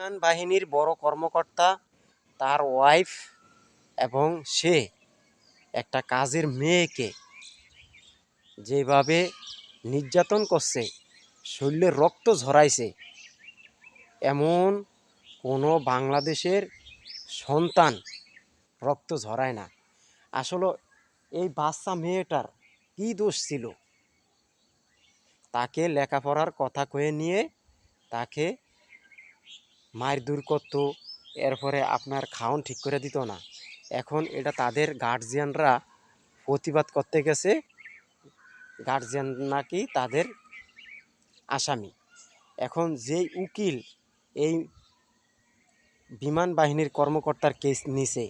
বিমান বাহিনীর বড় কর্মকর্তা, তার ওয়াইফ এবং সে একটা কাজের মেয়েকে যেভাবে নির্যাতন করছে, শরীরে রক্ত ঝরাইছে, এমন কোনো বাংলাদেশের সন্তান রক্ত ঝরায় না। আসলে এই বাচ্চা মেয়েটার কী দোষ ছিল? তাকে লেখাপড়ার কথা কয়ে নিয়ে তাকে মারধর করতো, এরপরে আপনার খাওন ঠিক করে দিত না। এখন এটা তাদের গার্জিয়ানরা প্রতিবাদ করতে গেছে, গার্জিয়ান নাকি তাদের আসামি। এখন যেই উকিল এই বিমান বাহিনীর কর্মকর্তার কেস নিছে,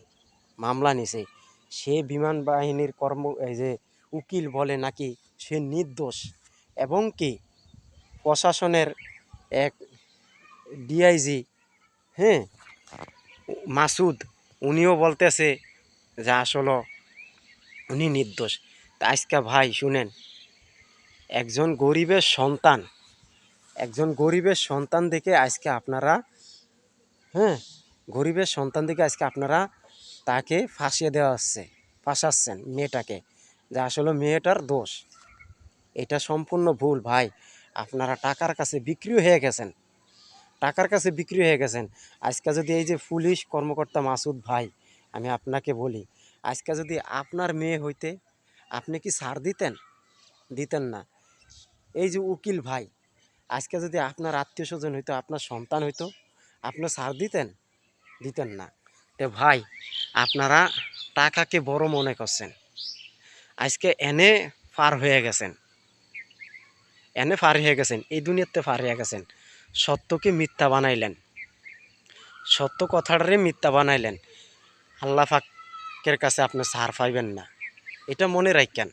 মামলা নিছে, সে বিমান বাহিনীর এই যে উকিল বলে নাকি সে নির্দোষ, এবং কি প্রশাসনের এক ডিআইজি, হ্যাঁ, মাসুদ, উনিও বলতেছে যে আসলে উনি নির্দোষ। তা আজকে ভাই শুনেন, একজন গরিবের সন্তান দেখে আজকে আপনারা, হ্যাঁ, গরিবের সন্তান দেখে আজকে আপনারা তাকে ফাঁসাচ্ছেন মেয়েটাকে, যে আসলে মেয়েটার দোষ। এটা সম্পূর্ণ ভুল ভাই। আপনারা টাকার কাছে বিক্রি হয়ে গেছেন। আজকে যদি এই যে পুলিশ কর্মকর্তা মাসুদ ভাই, আমি আপনাকে বলি, আজকে যদি আপনার মেয়ে হইতে আপনি কি ছাড় দিতেন না? এই যে উকিল ভাই, আজকে যদি আপনার আত্মীয় স্বজন হইতো, আপনার সন্তান হইতো, আপনি ছাড় দিতেন না। তো ভাই, আপনারা টাকাকে বড় মনে করছেন, আজকে পার হয়ে গেছেন এই দুনিয়াতে পার হয়ে গেছেন। সত্যকে মিথ্যা বানাইলেন, সত্য কথাটারে মিথ্যা বানাইলেন। আল্লাহ পাকের কাছে আপনি ছাড় পাইবেন না, এটা মনে রাখেন।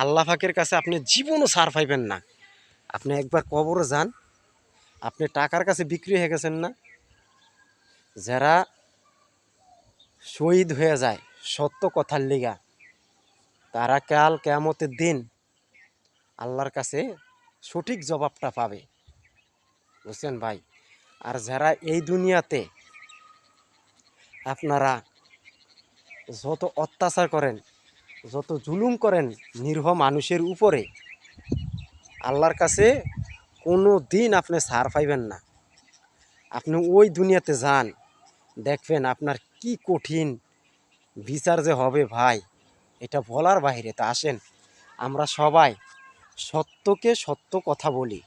আল্লাহ পাকের কাছে আপনি জীবনও ছাড় পাইবেন না। আপনি একবার কবরে যান, আপনি টাকার কাছে বিক্রি হয়ে গেছেন না? যারা শহীদ হয়ে যায় সত্য কথার লিগা, তারা কাল কিয়ামতের দিন আল্লাহর কাছে সঠিক জবাবটা পাবে, বুঝছেন ভাই? আর যারা এই দুনিয়াতে আপনারা যত অত্যাচার করেন, যত জুলুম করেন নিরীহ মানুষের উপরে, আল্লাহর কাছে কোনো দিন আপনি ছাড় পাইবেন না। আপনি ওই দুনিয়াতে যান, দেখবেন আপনার কি কঠিন বিচার যে হবে ভাই, এটা বলার বাইরে। তা আসেন আমরা সবাই সত্যকে সত্য কথা বলি,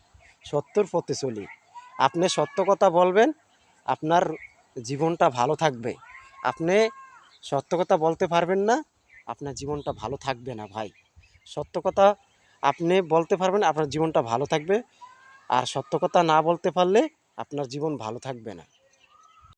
সত্যর পথে চলি। আপনি সত্য কথা বলবেন, আপনার জীবনটা ভালো থাকবে। আপনি সত্য কথা বলতে পারবেন না, আপনার জীবনটা ভালো থাকবে না ভাই। সত্য কথা আপনি বলতে পারবেন, আপনার জীবনটা ভালো থাকবে। আর সত্য কথা না বলতে পারলে আপনার জীবন ভালো থাকবে না।